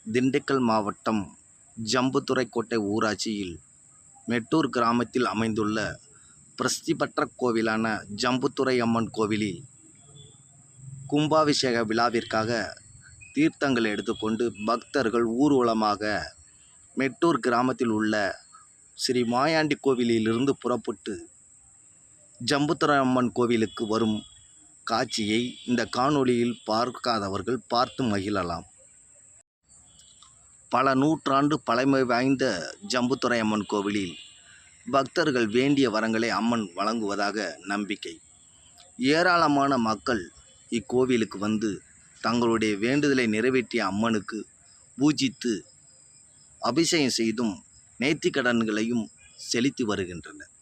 திண்டுக்கல் மாவட்டம் ஜம்புத்துறைக்கோட்டை ஊராட்சியில் மெட்டூர் கிராமத்தில் அமைந்துள்ள பிரசித்தி பெற்ற கோவிலான ஜம்புத்துறை அம்மன் கோவிலில் கும்பாபிஷேக விழாவிற்காக தீர்த்தங்கள் எடுத்துக்கொண்டு பக்தர்கள் ஊர்வலமாக மெட்டூர் கிராமத்தில் உள்ள ஸ்ரீ மாயாண்டி கோவிலிலிருந்து புறப்பட்டு ஜம்புத்துறை அம்மன் கோவிலுக்கு வரும் காட்சியை இந்த காணொளியில் பார்க்காதவர்கள் பார்த்து மகிழலாம். பல நூற்றாண்டு பழமை வாய்ந்த ஜம்புத்துறை அம்மன் கோவிலில் பக்தர்கள் வேண்டிய வரங்களை அம்மன் வழங்குவதாக நம்பிக்கை. ஏராளமான மக்கள் இக்கோவிலுக்கு வந்து தங்களுடைய வேண்டுதலை நிறைவேற்றிய அம்மனுக்கு பூஜித்து அபிஷேகம் செய்தும் நேர்த்திக்கடன்களையும் செலுத்தி வருகின்றனர்.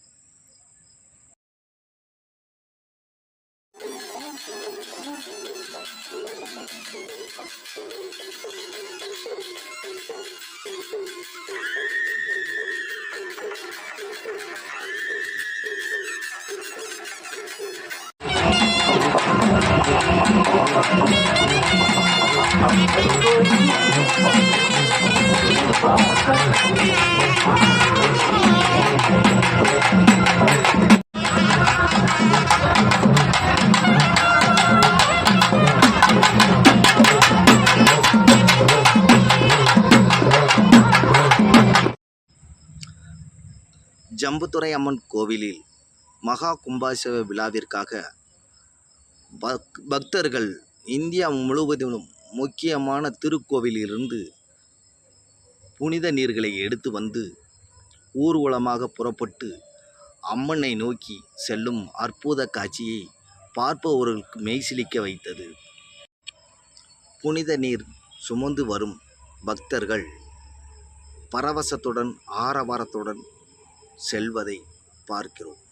ஜம்புத்துறை அம்மன் கோவிலில் மகா கும்பாபிஷேக விழாவிற்காக பக்தர்கள் இந்தியா முழுவதிலும் முக்கியமான திருக்கோவிலிருந்து புனித நீர்களை எடுத்து வந்து ஊர்வலமாக புறப்பட்டு அம்மனை நோக்கி செல்லும் அற்புத காட்சியை பார்ப்பவர்களுக்கு மெய்சிலிக்க வைத்தது. புனித நீர் சுமந்து வரும் பக்தர்கள் பரவசத்துடன் ஆரவாரத்துடன் செல்வதை பார்க்கிறோம்.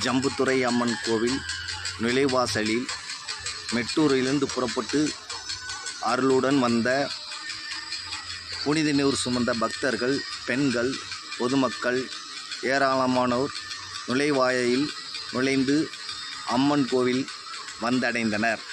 ஜம்புத்துறை அம்மன் கோவில் நுழைவாசலில் மெட்டூரிலிருந்து புறப்பட்டு அருளுடன் வந்த புனித நீர் சுமந்த பக்தர்கள், பெண்கள், பொதுமக்கள் ஏராளமானோர் நுழைவாயில் நுழைந்து அம்மன் கோவில் வந்தடைந்தனர்.